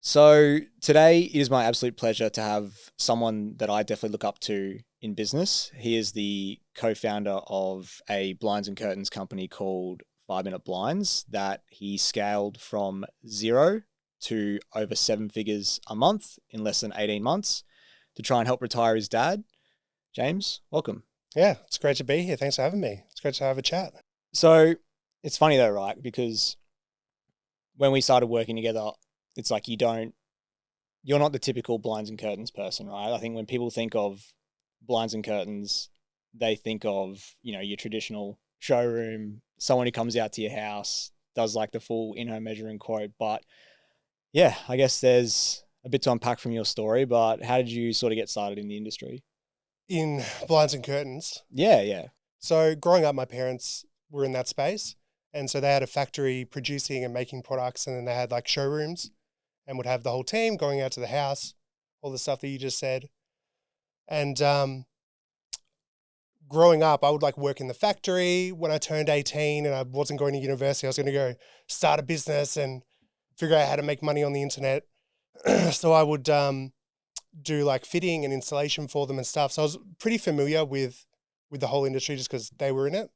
So today it is my absolute pleasure to have someone that I definitely look up to in business. He is the co-founder of a blinds and curtains company called 5 Minute Blinds that he scaled from zero to over seven figures a month in less than 18 months to try and help retire his dad. James, welcome. Yeah, it's great to be here. Thanks for having me. It's great to have a chat. So it's funny though, right? Because when we started working together, it's like you're not the typical blinds and curtains person, right? I think when people think of blinds and curtains, they think of, your traditional showroom, someone who comes out to your house, does like the full in-home measuring quote. But yeah, I guess there's a bit to unpack from your story, but how did you sort of get started in the industry? In blinds and curtains. Yeah, yeah. So growing up, my parents were in that space. And so they had a factory producing and making products. And then they had like showrooms and would have the whole team going out to the house, all the stuff that you just said. And growing up, I would like work in the factory. When I turned 18 and I wasn't going to university, I was going to go start a business and figure out how to make money on the internet. So I would do like fitting and installation for them and stuff. So I was pretty familiar with the whole industry just because they were in it.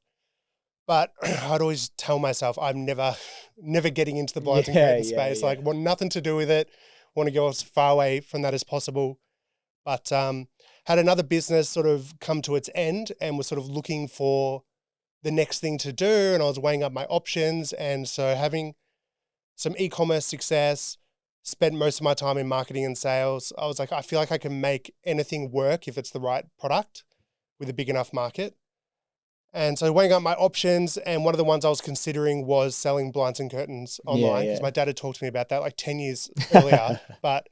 But I'd always tell myself I'm never getting into the blinds and Yeah, curtain yeah, space. yeah. Like want nothing to do with it. Want to go as far away from that as possible. But had another business sort of come to its end and was sort of looking for the next thing to do. And I was weighing up my options. And so having some e-commerce success, spent most of my time in marketing and sales. I was like, I feel like I can make anything work if it's the right product with a big enough market. And so weighing up my options, and one of the ones I was considering was selling blinds and curtains Yeah, online because yeah. my dad had talked to me about that like 10 years earlier, but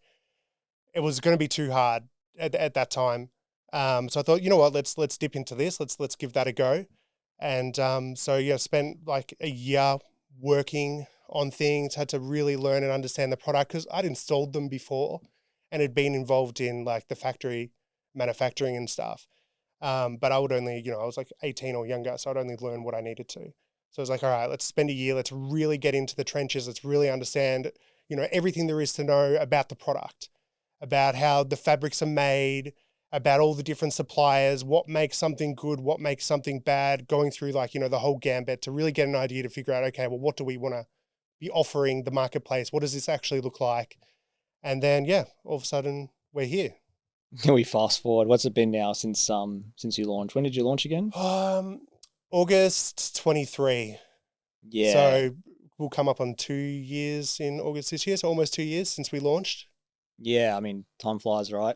it was going to be too hard at that time. So I thought, you know what, let's dip into this. Let's give that a go. And so yeah, spent like a year working on things, had to really learn and understand the product because I'd installed them before and had been involved in like the factory manufacturing and stuff. But I would only, I was like 18 or younger, so I'd only learn what I needed to. So I was like, all right, let's spend a year. Let's really get into the trenches. Let's really understand, everything there is to know about the product, about how the fabrics are made, about all the different suppliers, what makes something good, what makes something bad, going through like, the whole gambit to really get an idea to figure out, okay, well, what do we want to be offering the marketplace? What does this actually look like? And then, yeah, all of a sudden we're here. We fast forward. What's it been now since you launched? When did you launch again? Um, August 23. Yeah. So we'll come up on 2 years in August this year. So almost 2 years since we launched. Yeah, I mean, time flies, right?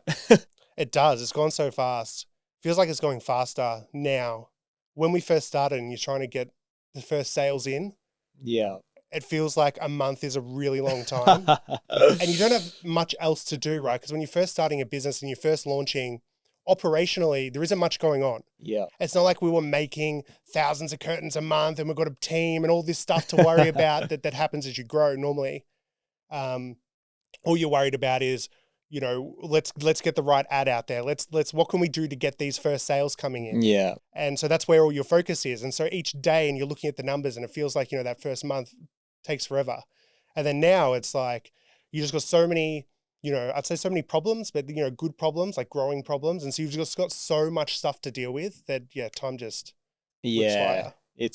It does. It's gone so fast. Feels like it's going faster now. When we first started and you're trying to get the first sales in, Yeah. it feels like a month is a really long time. And you don't have much else to do, right? Because when you're first starting a business and you're first launching, operationally, there isn't much going on. Yeah. It's not like we were making thousands of curtains a month and we've got a team and all this stuff to worry about that happens as you grow normally. Um, all you're worried about is, let's get the right ad out there. What can we do to get these first sales coming in? Yeah. And so that's where all your focus is. And so each day and you're looking at the numbers and it feels like, that first month takes forever. And then now it's like, you just got so many, I'd say so many problems, but, good problems, like growing problems. And so you've just got so much stuff to deal with that, yeah, time just whips by Yeah. you.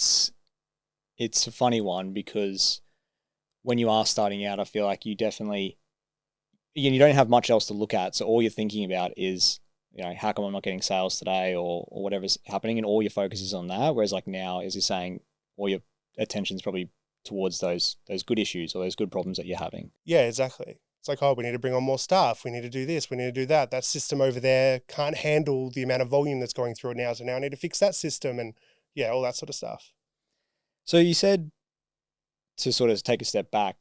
It's a funny one because when you are starting out, I feel like you don't have much else to look at. So all you're thinking about is, how come I'm not getting sales today or whatever's happening, and all your focus is on that. Whereas like now, as you're saying, all your attention's probably towards those good issues or those good problems that you're having. Yeah, exactly. It's like, oh, we need to bring on more staff. We need to do this. We need to do that. That system over there can't handle the amount of volume that's going through it now. So now I need to fix that system and yeah, all that sort of stuff. So you said, to sort of take a step back,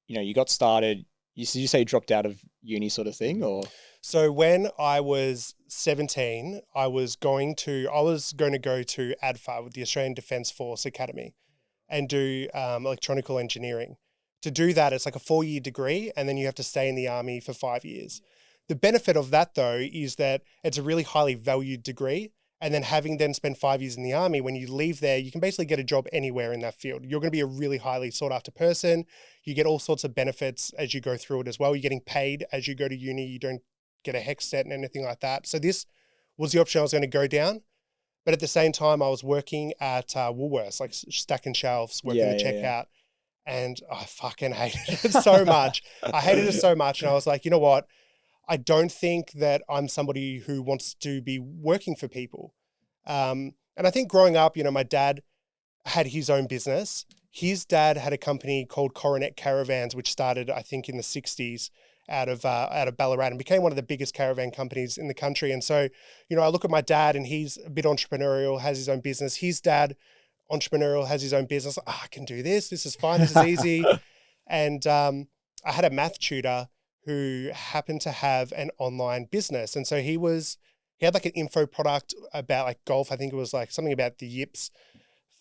you got started. You say you dropped out of uni, sort of thing, or So when I was 17, I was going to go to ADFA with the Australian Defence Force Academy and do electronical engineering. To do that, it's like a 4-year degree, and then you have to stay in the army for 5 years. The benefit of that, though, is that it's a really highly valued degree, And then having then spent 5 years in the army, when you leave there, you can basically get a job anywhere in that field. You're going to be a really highly sought after person. You get all sorts of benefits as you go through it as well. You're getting paid as you go to uni. You don't get a HEC set and anything like that. So this was the option I was going to go down. But at the same time, I was working at Woolworths, like stacking shelves, working the checkout. And I fucking hated it so much. I hated it so much. And I was like, you know what? I don't think that I'm somebody who wants to be working for people. And I think growing up, you know, my dad had his own business. His dad had a company called Coronet Caravans, which started, I think, in the 60s out of Ballarat and became one of the biggest caravan companies in the country. And so, you know, I look at my dad and he's a bit entrepreneurial, has his own business. His dad, entrepreneurial, has his own business. Oh, I can do this. This is fine. This is easy. And I had a math tutor who happened to have an online business. And so he had like an info product about like golf. I think it was like something about the yips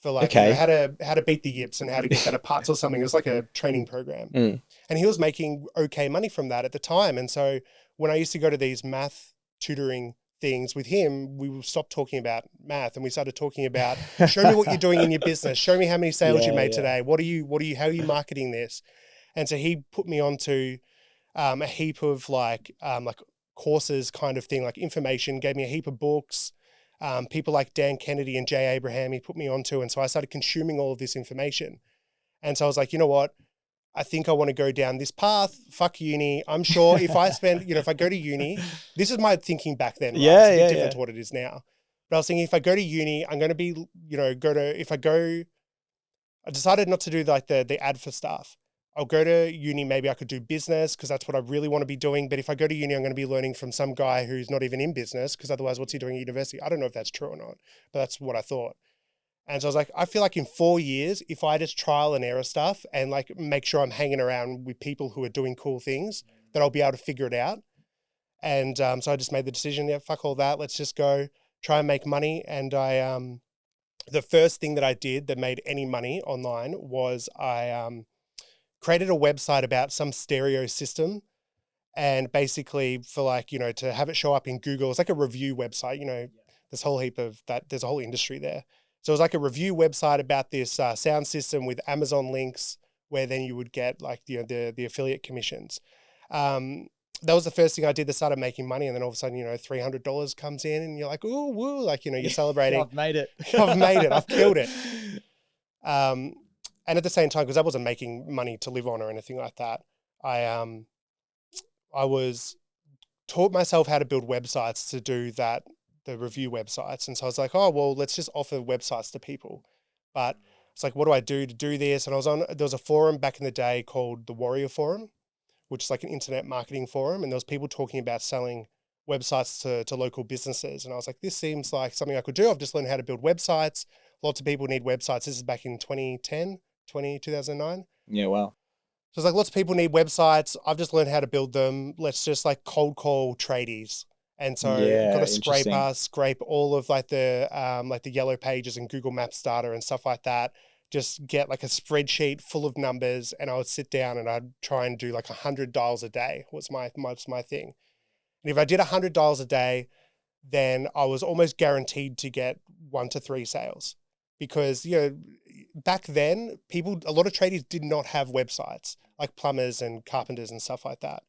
for like, you know, how to beat the yips and how to get better putts or something. It was like a training program. And he was making okay money from that at the time. And so when I used to go to these math tutoring things with him, we stopped talking about math and we started talking about, show me what you're doing in your business. Show me how many sales you made today. How are you marketing this? And so he put me onto a heap of like courses kind of thing, like information, gave me a heap of books, people like Dan Kennedy and Jay Abraham, he put me onto. And so I started consuming all of this information. And so I was like, you know what? I think I want to go down this path. Fuck uni. I'm sure if I spend, you know, if I go to uni, this is my thinking back then. Right? It's a bit different to what it is now. But I was thinking if I go to uni, I'm going to be, you know, I decided not to do like the ad for stuff. I'll go to uni, maybe I could do business because that's what I really want to be doing. But if I go to uni, I'm going to be learning from some guy who's not even in business because otherwise what's he doing at university? I don't know if that's true or not, but that's what I thought. And so I was like, I feel like in 4 years, if I just trial and error stuff and like make sure I'm hanging around with people who are doing cool things, that I'll be able to figure it out. And so I just made the decision, yeah, fuck all that. Let's just go try and make money. And the first thing that I did that made any money online was I created a website about some stereo system, and basically for like, you know, to have it show up in Google. It's like a review website, you know, there's a whole heap of that. There's a whole industry there. So it was like a review website about this sound system with Amazon links where then you would get like, you know, the affiliate commissions. That was the first thing I did that started making money. And then all of a sudden, you know, $300 comes in and you're like, ooh, woo, like, you know, you're celebrating. I've made it. I've made it. I've killed it. And at the same time, because I wasn't making money to live on or anything like that, I was taught myself how to build websites to do that, the review websites. And so I was like, oh, well, let's just offer websites to people. But it's like, what do I do to do this? And there was a forum back in the day called the Warrior Forum, which is like an internet marketing forum. And there was people talking about selling websites to local businesses. And I was like, this seems like something I could do. I've just learned how to build websites. Lots of people need websites. This is back in 2009. Yeah, wow. So it's like lots of people need websites. I've just learned how to build them. Let's just like cold call tradies. And so got to scrape all of like the yellow pages and Google Maps data and stuff like that. Just get like a spreadsheet full of numbers, and I would sit down and I'd try and do like 100 dials a day was my thing. And if I did 100 dials a day, then I was almost guaranteed to get 1 to 3 sales. Because, you know, back then, a lot of tradies did not have websites, like plumbers and carpenters and stuff like that.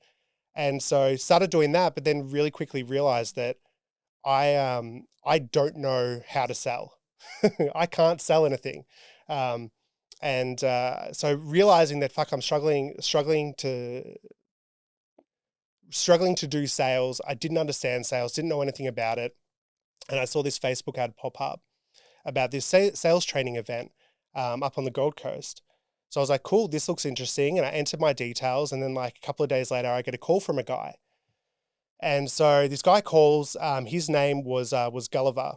And so started doing that, but then really quickly realized that I don't know how to sell. I can't sell anything. So realizing that, fuck, I'm struggling to do sales. I didn't understand sales, didn't know anything about it. And I saw this Facebook ad pop up about this sales training event up on the Gold Coast. So I was like, cool, this looks interesting. And I entered my details. And then like a couple of days later, I get a call from a guy. And so this guy calls, his name was Gulliver.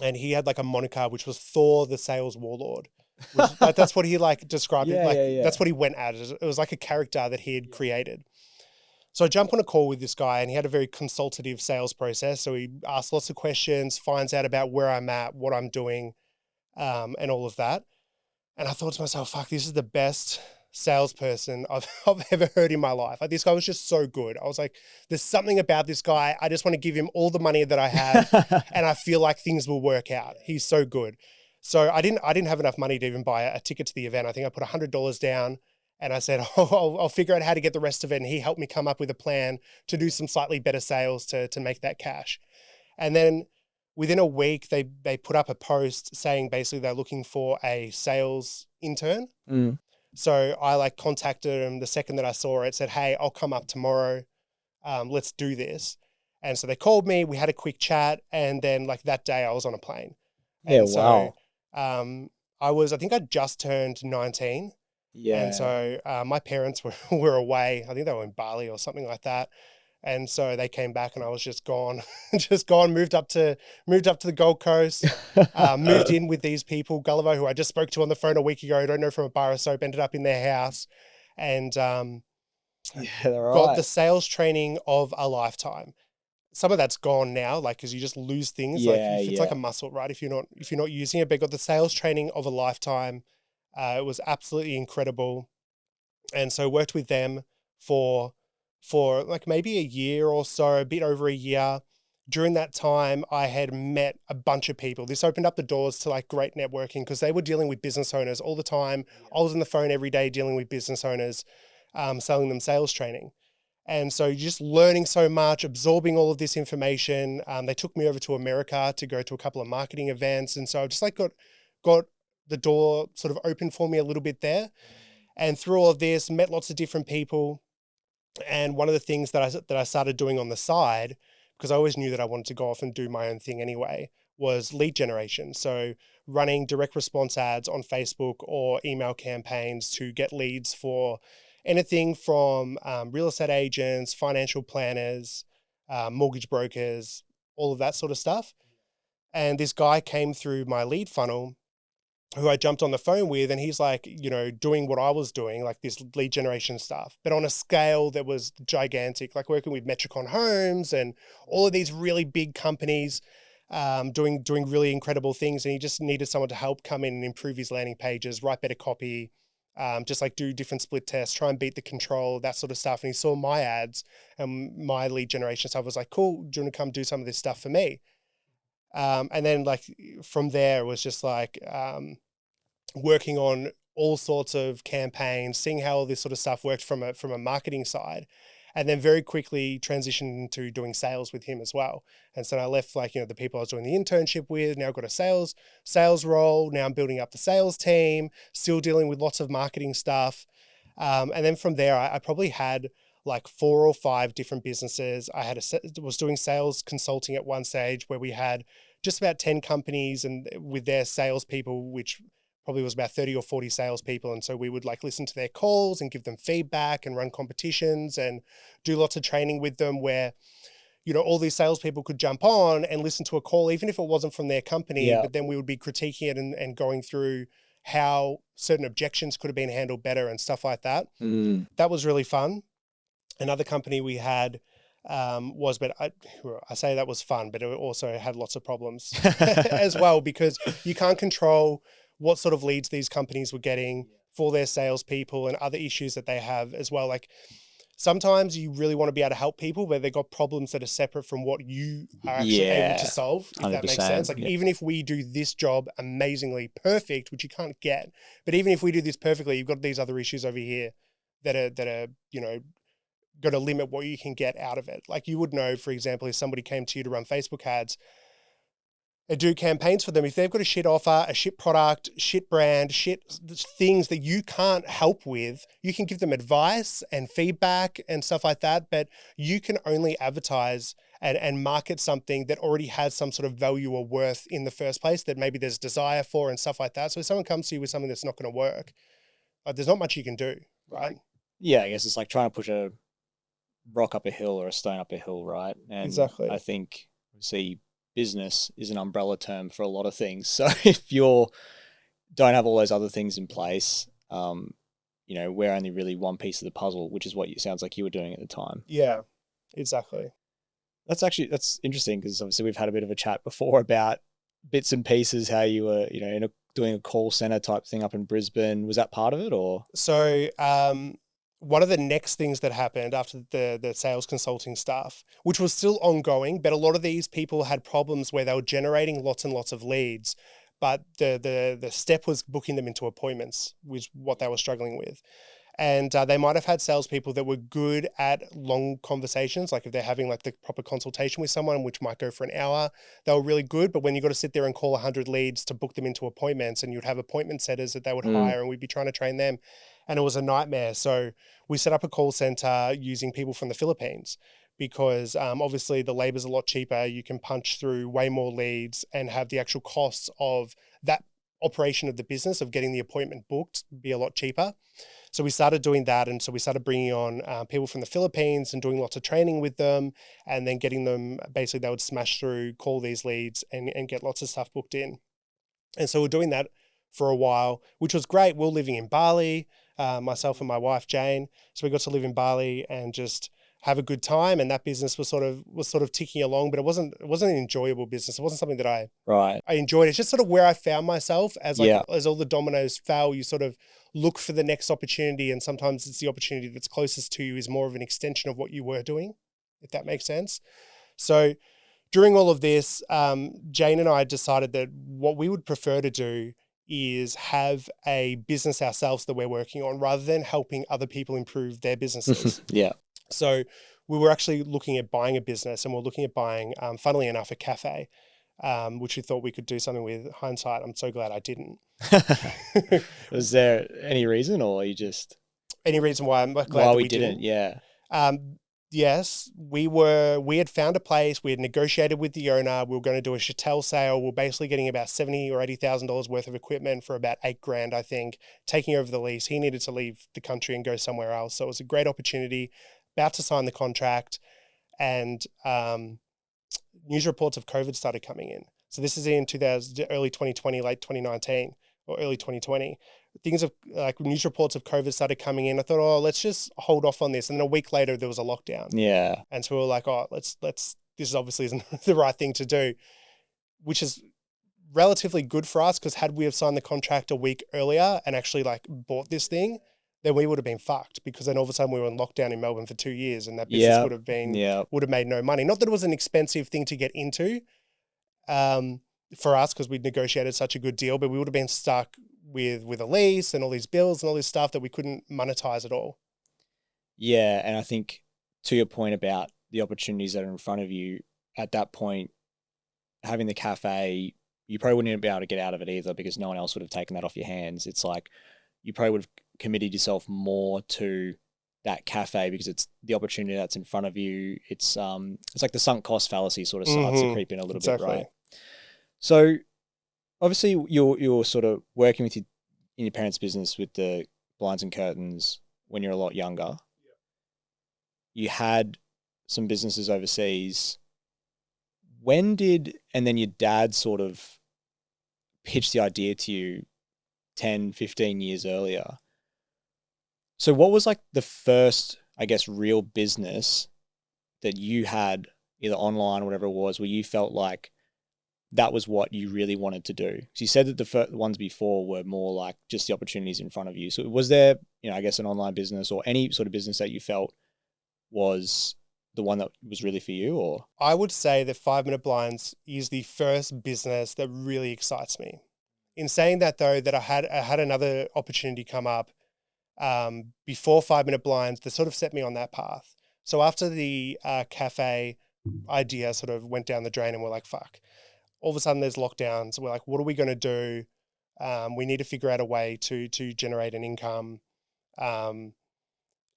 And he had like a moniker, which was Thor, the sales warlord. Like, that's what he like described it. That's what he went at. It was like a character that he had created. So I jump on a call with this guy, and he had a very consultative sales process. So he asked lots of questions, finds out about where I'm at, what I'm doing, and all of that. And I thought to myself, fuck, this is the best salesperson I've ever heard in my life. Like, this guy was just so good. I was like, there's something about this guy. I just want to give him all the money that I have, and I feel like things will work out. He's so good. So I didn't have enough money to even buy a ticket to the event. I think I put $100 down, and I said, I'll figure out how to get the rest of it. And he helped me come up with a plan to do some slightly better sales to make that cash. And then within a week, they put up a post saying basically they're looking for a sales intern. Mm. So I like contacted them the second that I saw it, said, hey, I'll come up tomorrow. Let's do this. And so they called me, we had a quick chat. And then like that day I was on a plane. Yeah, And wow. so I think I just turned 19. Yeah. And so my parents were away. I think they were in Bali or something like that. And so they came back and I was just gone, moved up to the Gold Coast, moved in with these people, Gulliver, who I just spoke to on the phone a week ago. I don't know, from a bar of soap, ended up in their house, and Yeah, they're got right. the sales training of a lifetime. Some of that's gone now, like, because you just lose things. Like, Yeah, it's like a yeah. muscle, right? If you're not using it, but got the sales training of a lifetime. It was absolutely incredible. And so worked with them for like maybe a year or so, a bit over a year. During that time, I had met a bunch of people. This opened up the doors to like great networking, because they were dealing with business owners all the time. I was on the phone every day dealing with business owners, selling them sales training. And so just learning so much, absorbing all of this information. They took me over to America to go to a couple of marketing events. And so I just like got the door sort of open for me a little bit there. And through all of this, met lots of different people. And one of the things that I started doing on the side, because I always knew that I wanted to go off and do my own thing anyway, was lead generation. So running direct response ads on Facebook or email campaigns to get leads for anything from real estate agents, financial planners, mortgage brokers, all of that sort of stuff. And this guy came through my lead funnel who I jumped on the phone with, and he's like, doing what I was doing, like this lead generation stuff, but on a scale that was gigantic, like working with Metricon Homes and all of these really big companies, doing really incredible things. And he just needed someone to help come in and improve his landing pages, write better copy, just like do different split tests, try and beat the control, that sort of stuff. And he saw my ads and my lead generation stuff. I was like, cool, do you want to come do some of this stuff for me? And then like from there, it was just like, working on all sorts of campaigns, seeing how all this sort of stuff worked from a marketing side, and then very quickly transitioned into doing sales with him as well. And so I left like, the people I was doing the internship with, now I've got a sales role. Now I'm building up the sales team, still dealing with lots of marketing stuff. And then from there, I probably had like 4 or 5 different businesses. Was doing sales consulting at one stage where we had just about 10 companies and with their salespeople, which probably was about 30 or 40 salespeople. And so we would like listen to their calls and give them feedback and run competitions and do lots of training with them where, all these salespeople could jump on and listen to a call, even if it wasn't from their company, Yeah. but then we would be critiquing it and going through how certain objections could have been handled better and stuff like that. Mm. That was really fun. Another company we had was, but I say that was fun, but it also had lots of problems as well, because you can't control what sort of leads these companies were getting for their salespeople and other issues that they have as well. Like sometimes you really want to be able to help people, but they've got problems that are separate from what you are actually able to solve, if that makes sense. Like even if we do this job amazingly perfect, which you can't get, but even if we do this perfectly, you've got these other issues over here that are, got to limit what you can get out of it. Like you would know, for example, if somebody came to you to run Facebook ads, and do campaigns for them, if they've got a shit offer, a shit product, shit brand, shit things that you can't help with, you can give them advice and feedback and stuff like that, but you can only advertise and market something that already has some sort of value or worth in the first place that maybe there's desire for and stuff like that. So if someone comes to you with something that's not going to work, there's not much you can do, right? Yeah, I guess it's like trying to push a rock up a hill or a stone up a hill, right? And exactly. I think, business is an umbrella term for a lot of things. So if you don't have all those other things in place, we're only really one piece of the puzzle, which is what it sounds like you were doing at the time. Yeah, exactly. That's interesting because obviously we've had a bit of a chat before about bits and pieces, how you were, in doing a call center type thing up in Brisbane. Was that part of it, or? So one of the next things that happened after the sales consulting stuff, which was still ongoing, but a lot of these people had problems where they were generating lots and lots of leads, but the step was booking them into appointments, was what they were struggling with. And they might have had salespeople that were good at long conversations, like if they're having like the proper consultation with someone, which might go for an hour, they were really good. But when you got to sit there and call 100 leads to book them into appointments, and you'd have appointment setters that they would hire, and we'd be trying to train them, and it was a nightmare. So we set up a call center using people from the Philippines, because obviously the labor's a lot cheaper. You can punch through way more leads and have the actual costs of that operation of the business of getting the appointment booked be a lot cheaper. So we started doing that. And so we started bringing on people from the Philippines and doing lots of training with them, and then getting them, basically they would smash through, call these leads and get lots of stuff booked in. And so we're doing that for a while, which was great. We're living in Bali, myself and my wife, Jane. So we got to live in Bali and just have a good time. And that business was sort of ticking along, but it wasn't an enjoyable business. It wasn't something that I enjoyed. It's just sort of where I found myself as as all the dominoes fell, you sort of look for the next opportunity. And sometimes it's the opportunity that's closest to you is more of an extension of what you were doing, if that makes sense. So during all of this, Jane and I decided that what we would prefer to do is have a business ourselves that we're working on, rather than helping other people improve their businesses. Yeah. So we were actually looking at buying a business, and we're looking at buying, funnily enough, a cafe, which we thought we could do something with. Hindsight, I'm so glad I didn't. Was there any reason, or you just... Any reason why I'm glad why that we didn't? Yeah. Yes, we had found a place. We had negotiated with the owner. We were going to do a chattel sale. We were basically getting about $70,000 or $80,000 worth of equipment for about $8,000, I think, taking over the lease. He needed to leave the country and go somewhere else. So it was a great opportunity. About to sign the contract, and news reports of COVID started coming in. So this is in early 2020, late 2019 or early 2020. Things of like news reports of COVID started coming in. I thought, oh, let's just hold off on this. And then a week later, there was a lockdown. Yeah. And so we were like, oh, let's. This obviously isn't the right thing to do, which is relatively good for us, because had we have signed the contract a week earlier and actually like bought this thing, then we would have been fucked, because then all of a sudden we were in lockdown in Melbourne for 2 years, and that business would have made no money. Not that it was an expensive thing to get into for us, because we'd negotiated such a good deal, but we would have been stuck with a lease and all these bills and all this stuff that we couldn't monetize at all. Yeah. And I think to your point about the opportunities that are in front of you at that point, having the cafe, you probably wouldn't be able to get out of it either, because no one else would have taken that off your hands. It's like you probably would have committed yourself more to that cafe because it's the opportunity that's in front of you. It's like the sunk cost fallacy sort of starts to creep in a little bit, right? So obviously you're sort of working with in your parents' business with the blinds and curtains when you're a lot younger. You had some businesses overseas. And then your dad sort of pitched the idea to you 10, 15 years earlier. So what was like the first, I guess, real business that you had, either online or whatever it was, where you felt like that was what you really wanted to do? So you said that the ones before were more like just the opportunities in front of you. So was there, I guess, an online business or any sort of business that you felt was the one that was really for you? Or I would say that 5 Minute Blinds is the first business that really excites me. In saying that, though, that I had another opportunity come up before 5 Minute Blinds that sort of set me on that path. So after the cafe idea sort of went down the drain and we're like, fuck, all of a sudden there's lockdowns. We're like, what are we going to do? We need to figure out a way to generate an income.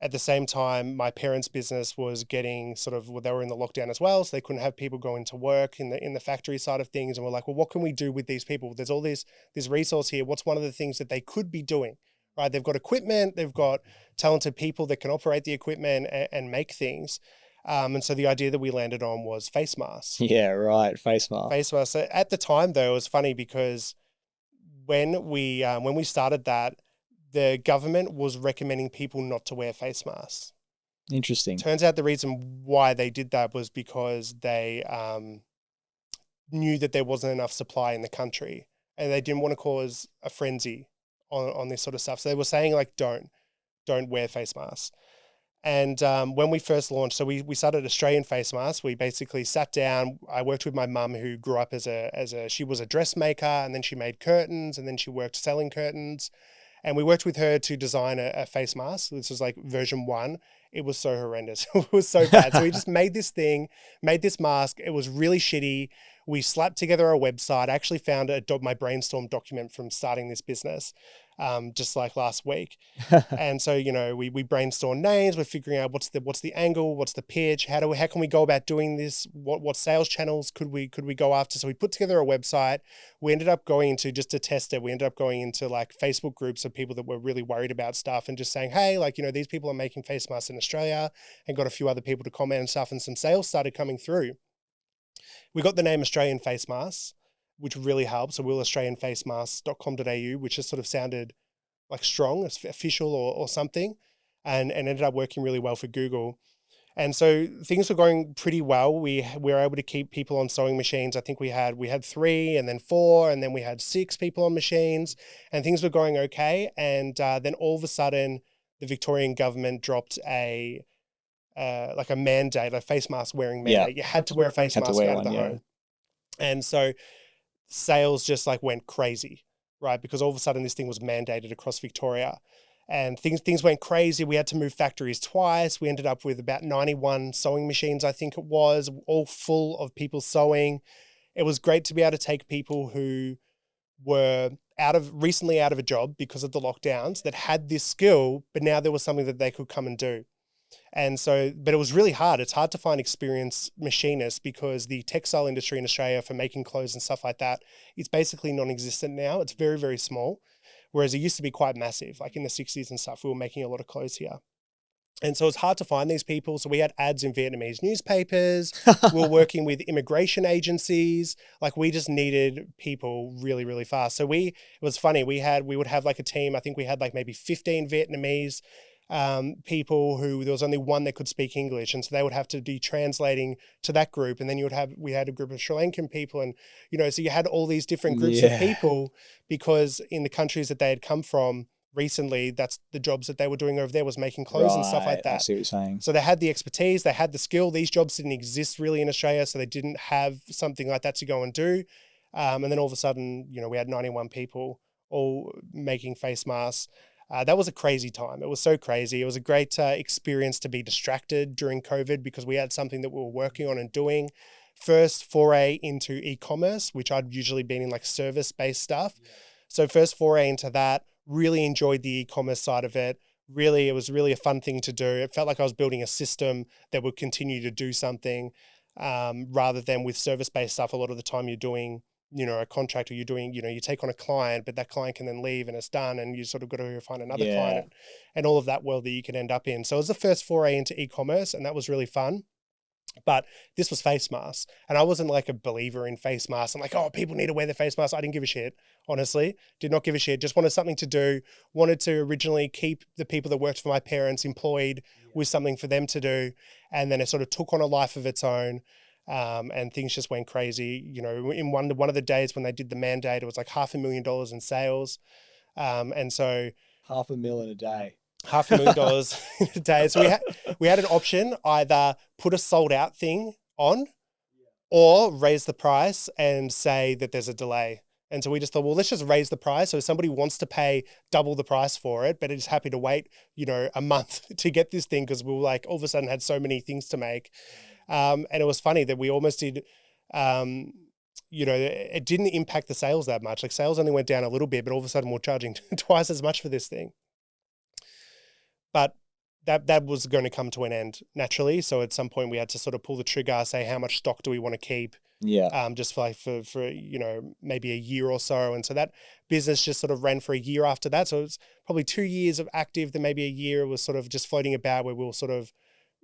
At the same time, my parents' business was getting they were in the lockdown as well, so they couldn't have people going to work in the factory side of things. And we're like, well, what can we do with these people? There's all this resource here. What's one of the things that they could be doing? Right? They've got equipment. They've got talented people that can operate the equipment and make things. And so the idea that we landed on was face masks. Yeah, right. Face masks. Face masks. So at the time, though, it was funny because when we started that, the government was recommending people not to wear face masks. Interesting. Turns out the reason why they did that was because they knew that there wasn't enough supply in the country. and they didn't want to cause a frenzy on this sort of stuff. So they were saying like, don't wear face masks. And when we first launched, so we started Australian face masks. We basically sat down. I worked with my mum, who grew up she was a dressmaker, and then she made curtains, and then she worked selling curtains. And we worked with her to design a face mask. This was like version 1. It was so horrendous. It was so bad. So we just made this mask. It was really shitty. We slapped together a website. I actually found my brainstorm document from starting this business, just like last week. And so, we brainstorm names. We're figuring out what's the angle, what's the pitch, how can we go about doing this? What sales channels could we go after? So we put together a website. We ended up going into, just to test it, we ended up going into like Facebook groups of people that were really worried about stuff and just saying, hey, like, these people are making face masks in Australia, and got a few other people to comment and stuff, and some sales started coming through. We got the name Australian Face Masks, which really helped. So we were australianfacemasks.com.au, which just sort of sounded like strong, official or something, and ended up working really well for Google. And so things were going pretty well. We were able to keep people on sewing machines. I think we had 3, and then 4, and then we had 6 people on machines, and things were going okay. And then all of a sudden, the Victorian government dropped a mandate, a face mask wearing mandate. You had to wear a face mask out of the home. And so sales just like went crazy, right? Because all of a sudden this thing was mandated across Victoria, and things went crazy. We had to move factories twice. We ended up with about 91 sewing machines, I think it was, all full of people sewing. It was great to be able to take people who were recently out of a job because of the lockdowns, that had this skill, but now there was something that they could come and do. And so, but it was really hard. It's hard to find experienced machinists, because the textile industry in Australia for making clothes and stuff like that, it's basically non-existent now. It's very, very small. Whereas it used to be quite massive, like in the 60s and stuff, we were making a lot of clothes here. And so it's hard to find these people. So we had ads in Vietnamese newspapers. We were working with immigration agencies. Like, we just needed people really, really fast. So it was funny. We would have like a team. I think we had like maybe 15 Vietnamese people who there was only one that could speak English, and so they would have to be translating to that group. And then we had a group of Sri Lankan people, and so you had all these different groups of people, because in the countries that they had come from recently, that's the jobs that they were doing over there, was making clothes and stuff like that. I see what you're saying. So they had the expertise, they had the skill. These jobs didn't exist really in Australia, so they didn't have something like that to go and do. And then all of a sudden, we had 91 people all making face masks. That was a crazy time. It was so crazy. It was a great experience to be distracted during COVID, because we had something that we were working on and doing. First foray into e-commerce, which I'd usually been in like service-based stuff. Yeah. So first foray into that, really enjoyed the e-commerce side of it. It was really a fun thing to do. It felt like I was building a system that would continue to do something, rather than with service-based stuff. A lot of the time you're doing a contract, or you're doing, you take on a client, but that client can then leave and it's done, and you sort of got to find another client and all of that world that you can end up in. So it was the first foray into e-commerce, and that was really fun. But this was face masks, and I wasn't like a believer in face masks. I'm like, oh, people need to wear their face masks. I didn't give a shit, honestly. Did not give a shit. Just wanted something to do. Wanted to originally keep the people that worked for my parents employed with something for them to do. And then it sort of took on a life of its own. And things just went crazy. In one of the days when they did the mandate, it was like $500,000 in sales. And so $500,000 in a day. $500,000 in a day. So we had an option: either put a sold out thing on, or raise the price and say that there's a delay. And so we just thought, well, let's just raise the price. So if somebody wants to pay double the price for it, but is happy to wait, a month to get this thing, because we were like, all of a sudden had so many things to make. And it was funny that we almost did, it didn't impact the sales that much. Like, sales only went down a little bit, but all of a sudden we're charging twice as much for this thing. But that was going to come to an end naturally. So at some point we had to sort of pull the trigger, say, how much stock do we want to keep? Yeah. Just for maybe a year or so. And so that business just sort of ran for a year after that. So it's probably 2 years of active, then maybe a year was sort of just floating about, where we were sort of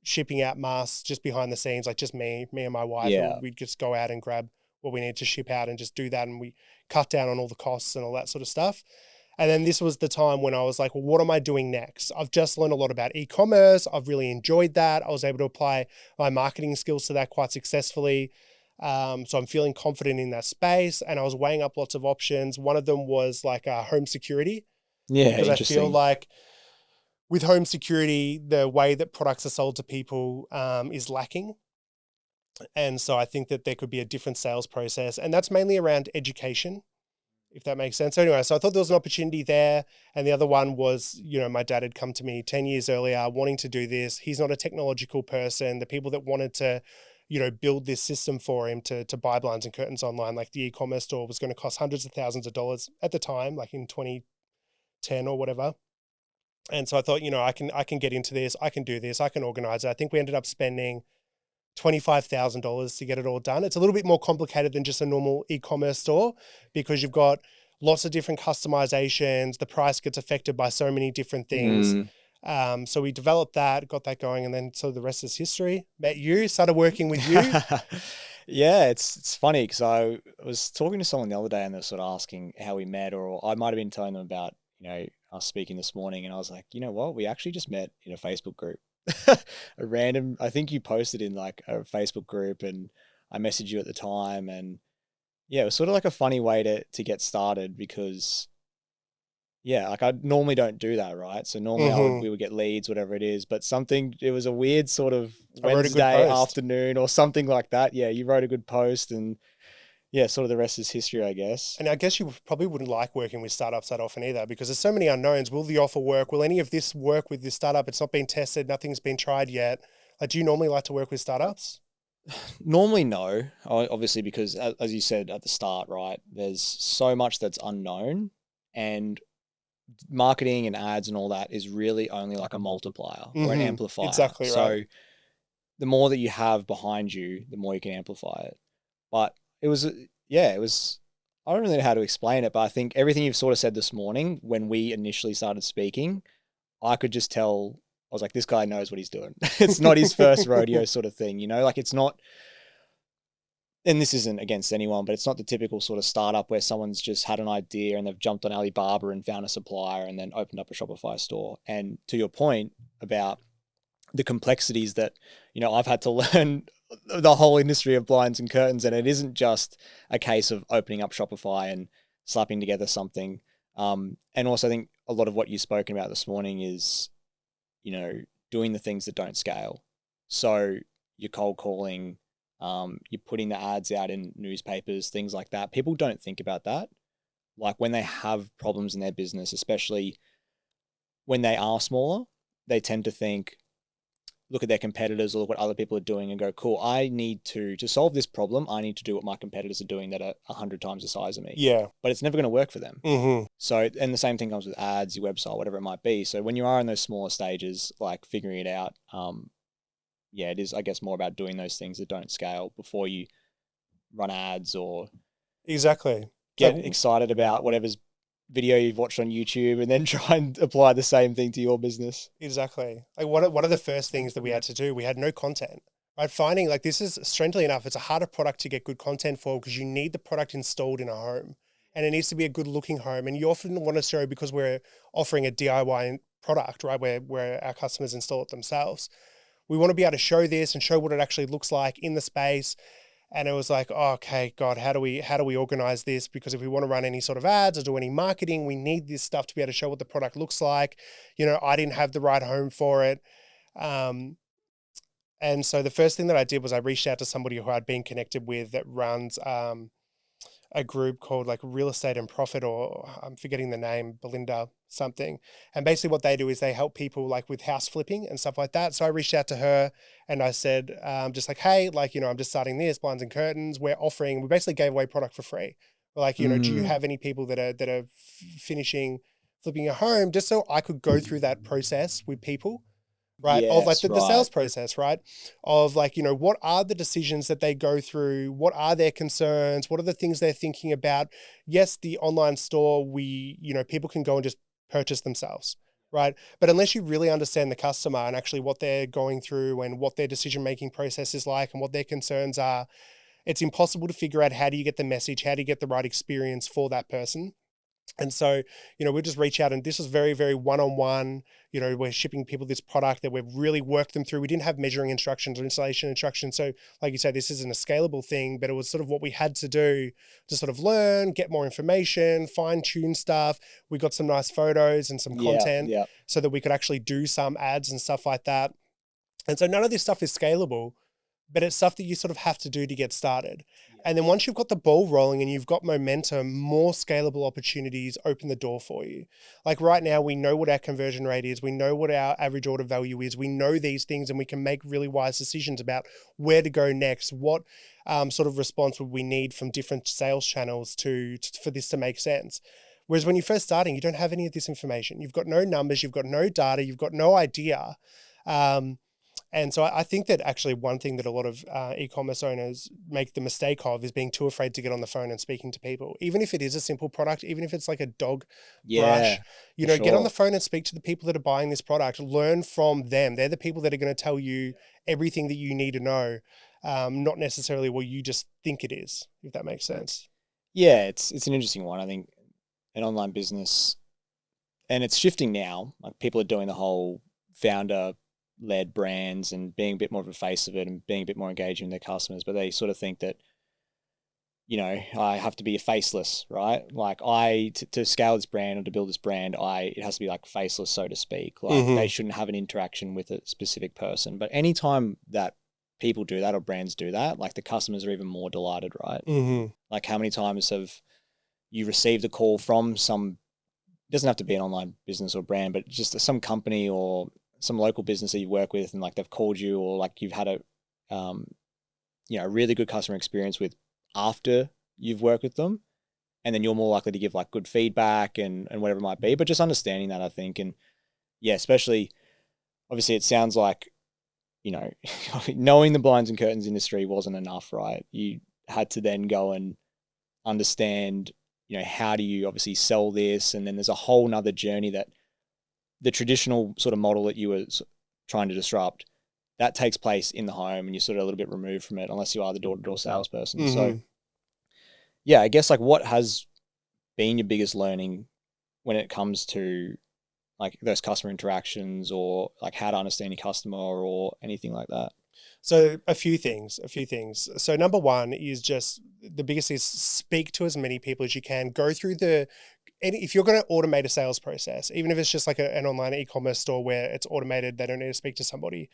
shipping out masks just behind the scenes, like just me and my wife. Yeah. We'd just go out and grab what we needed to ship out and just do that. And we cut down on all the costs and all that sort of stuff. And then this was the time when I was like, well, what am I doing next? I've just learned a lot about e-commerce. I've really enjoyed that. I was able to apply my marketing skills to that quite successfully. So I'm feeling confident in that space, and I was weighing up lots of options. One of them was like home security, Yeah, because I feel interesting. like with home security, the way that products are sold to people is lacking. And so I think that there could be a different sales process, and that's mainly around education, if that makes sense. So anyway, so I thought there was an opportunity there. And the other one was, my dad had come to me 10 years earlier wanting to do this. He's not a technological person. The people that wanted to, build this system for him to buy blinds and curtains online, like the e-commerce store, was going to cost hundreds of thousands of dollars at the time, like in 2010 or whatever. And so I thought, I can get into this. I can do this. I can organize it. I think we ended up spending $25,000 to get it all done. It's a little bit more complicated than just a normal e-commerce store, because you've got lots of different customizations. The price gets affected by so many different things. Mm. So we developed that, got that going, and then so the rest is history. Met you, started working with you. Yeah, it's funny because I was talking to someone the other day and they're sort of asking how we met, or I might have been telling them about, us speaking this morning, and I was like, you know what, we actually just met in a Facebook group. A random, I think you posted in like a Facebook group and I messaged you at the time, and yeah, it was sort of like a funny way to get started because yeah, like I normally don't do that, right? So normally Mm-hmm. we would get leads, whatever it is, but it was a weird sort of I wrote a good Wednesday post. afternoon or something like that. Yeah, you wrote a good post and yeah, sort of the rest is history, I guess. And I guess you probably wouldn't like working with startups that often either, because there's so many unknowns. Will the offer work? Will any of this work with this startup? It's not been tested. Nothing's been tried yet. Like, do you normally like to work with startups? Normally, no, obviously, because as you said at the start, right, there's so much that's unknown and marketing and ads and all that is really only like a multiplier or an Mm-hmm. amplifier. Exactly right. So the more that you have behind you, the more you can amplify it. But it was, yeah, it was, I don't really know how to explain it, but I think everything you've sort of said this morning when we initially started speaking, I could just tell, I was like, this guy knows what he's doing. It's not his first rodeo sort of thing, like it's not, and this isn't against anyone, but it's not the typical sort of startup where someone's just had an idea and they've jumped on Alibaba and found a supplier and then opened up a Shopify store. And to your point about the complexities that, I've had to learn the whole industry of blinds and curtains, and it isn't just a case of opening up Shopify and slapping together something. And also I think a lot of what you've spoken about this morning is, doing the things that don't scale. So you're cold calling, you're putting the ads out in newspapers, things like that. People don't think about that. Like when they have problems in their business, especially when they are smaller, they tend to think, look at their competitors or look what other people are doing and go, cool, I need to solve this problem, I need to do what my competitors are doing that are 100 times the size of me. Yeah. But it's never going to work for them. Mm-hmm. So, and the same thing comes with ads, your website, whatever it might be. So when you are in those smaller stages, like figuring it out, yeah, it is, I guess, more about doing those things that don't scale before you run ads or Exactly. get excited about whatever's video you've watched on YouTube and then try and apply the same thing to your business. Exactly. Like one of the first things that we had to do, we had no content. Right. Finding like this is strangely enough, it's a harder product to get good content for, because you need the product installed in a home, and it needs to be a good looking home. And you often want to show, because we're offering a DIY product, right, where our customers install it themselves. We want to be able to show this and show what it actually looks like in the space. And it was like, oh, okay, God, how do we organize this? Because if we want to run any sort of ads or do any marketing, we need this stuff to be able to show what the product looks like. I didn't have the right home for it. And so the first thing that I did was I reached out to somebody who I'd been connected with that runs a group called like Real Estate and Profit, or I'm forgetting the name, Belinda something. And basically what they do is they help people like with house flipping and stuff like that. So I reached out to her and I said, just like, hey, like, I'm just starting this, blinds and curtains. We basically gave away product for free. We're like, do you have any people that are finishing flipping a home, just so I could go through that process with people, right? Of like Yes, the right. sales process, right? Of like, what are the decisions that they go through? What are their concerns? What are the things they're thinking about? Yes, the online store, people can go and just purchase themselves, right? But unless you really understand the customer and actually what they're going through and what their decision-making process is like and what their concerns are, it's impossible to figure out how do you get the message, how do you get the right experience for that person. And so, we'll just reach out, and this was very, very one-on-one. We're shipping people this product that we've really worked them through. We didn't have measuring instructions or installation instructions. So like you say, this isn't a scalable thing, but it was sort of what we had to do to sort of learn, get more information, fine tune stuff. We got some nice photos and some content so that we could actually do some ads and stuff like that. And so none of this stuff is scalable, but it's stuff that you sort of have to do to get started. And then once you've got the ball rolling and you've got momentum, more scalable opportunities open the door for you. Like right now, we know what our conversion rate is. We know what our average order value is. We know these things, and we can make really wise decisions about where to go next. What sort of response would we need from different sales channels for this to make sense? Whereas when you're first starting, you don't have any of this information. You've got no numbers, you've got no data, you've got no idea. And so I think that actually one thing that a lot of e-commerce owners make the mistake of is being too afraid to get on the phone and speaking to people. Even if it is a simple product, even if it's like a dog brush, get on the phone and speak to the people that are buying this product, learn from them. They're the people that are going to tell you everything that you need to know, not necessarily what you just think it is, if that makes sense. Yeah, it's an interesting one. I think an online business, and it's shifting now, like people are doing the whole founder-led brands and being a bit more of a face of it and being a bit more engaging with their customers, but they sort of think that, I have to be a faceless, right? Like to scale this brand or to build this brand, it has to be like faceless, so to speak. Like they shouldn't have an interaction with a specific person. But anytime that people do that or brands do that, like the customers are even more delighted, right? Like how many times have you received a call from it doesn't have to be an online business or brand, but just some company or some local business that you work with, and like they've called you, or like you've had a really good customer experience with after you've worked with them, and then you're more likely to give like good feedback and whatever it might be. But just understanding that, I think, and especially obviously it sounds like, knowing the blinds and curtains industry wasn't enough, right? You had to then go and understand, how do you obviously sell this? And then there's a whole nother journey that the traditional sort of model that you were trying to disrupt, that takes place in the home, and you're sort of a little bit removed from it unless you are the door-to-door salesperson. So I guess like what has been your biggest learning when it comes to like those customer interactions, or like how to understand your customer or anything like that? So a few things. So number one is just the biggest is speak to as many people as you can. Go through if you're going to automate a sales process, even if it's just like an online e-commerce store where it's automated, they don't need to speak to somebody.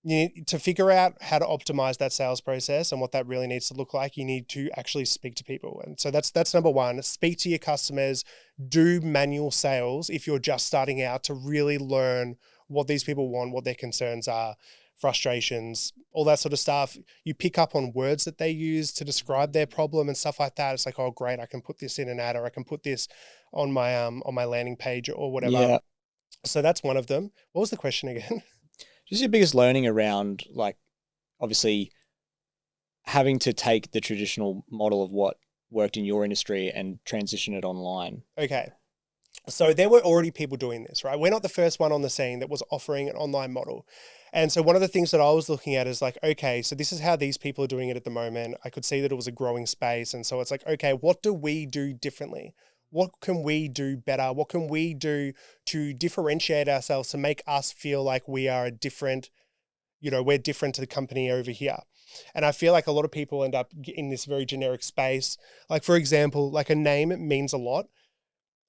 You need to figure out how to optimize that sales process and what that really needs to look like. You need to actually speak to people. And so that's number one. Speak to your customers, do manual sales if you're just starting out, to really learn what these people want, what their concerns are, frustrations, all that sort of stuff. You pick up on words that they use to describe their problem and stuff like that. It's like, oh, great, I can put this in an ad, or I can put this on my landing page or whatever. Yeah. So that's one of them. What was the question again? Just your biggest learning around, like, obviously having to take the traditional model of what worked in your industry and transition it online. Okay. So there were already people doing this, right? We're not the first one on the scene that was offering an online model. And so one of the things that I was looking at is like, okay, so this is how these people are doing it at the moment. I could see that it was a growing space. And so it's like, okay, what do we do differently? What can we do better? What can we do to differentiate ourselves, to make us feel like we are different, we're different to the company over here? And I feel like a lot of people end up in this very generic space. Like, for example, like a name means a lot.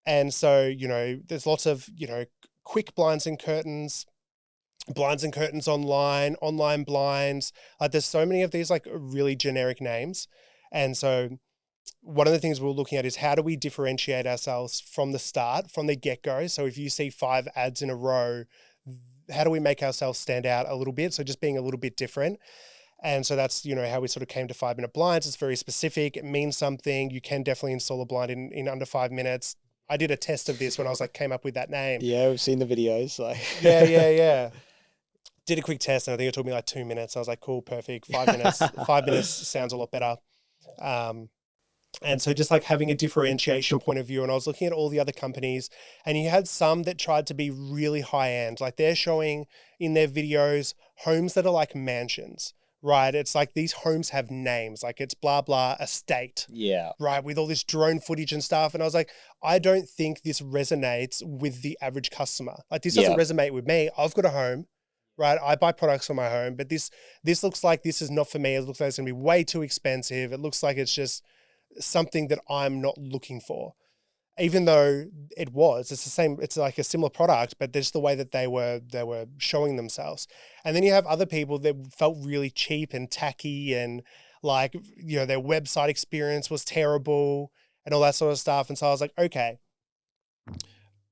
And so, there's lots of, quick blinds and curtains online, online blinds. Like there's so many of these like really generic names. And so one of the things we're looking at is how do we differentiate ourselves from the start, from the get-go? So if you see 5 ads in a row, how do we make ourselves stand out a little bit? So just being a little bit different. And so that's, how we sort of came to 5-minute blinds. It's very specific. It means something. You can definitely install a blind in under 5 minutes. I did a test of this when I was like, came up with that name. Yeah, we've seen the videos. Like, yeah. Did a quick test, and I think it took me like 2 minutes. I was like, cool, perfect. 5 minutes. 5 minutes sounds a lot better. And so just like having a differentiation point of view. And I was looking at all the other companies, and you had some that tried to be really high end. Like they're showing in their videos homes that are like mansions, right? It's like these homes have names, like it's blah, blah estate, Yeah. right? With all this drone footage and stuff. And I was like, I don't think this resonates with the average customer. Like this doesn't Yeah. resonate with me. I've got a home, right? I buy products for my home, but this looks like this is not for me. It looks like it's gonna be way too expensive. It looks like it's just something that I'm not looking for. Even though it's the same, it's like a similar product, but there's the way that they were showing themselves. And then you have other people that felt really cheap and tacky and like, you know, their website experience was terrible and all that sort of stuff. And so I was like, okay,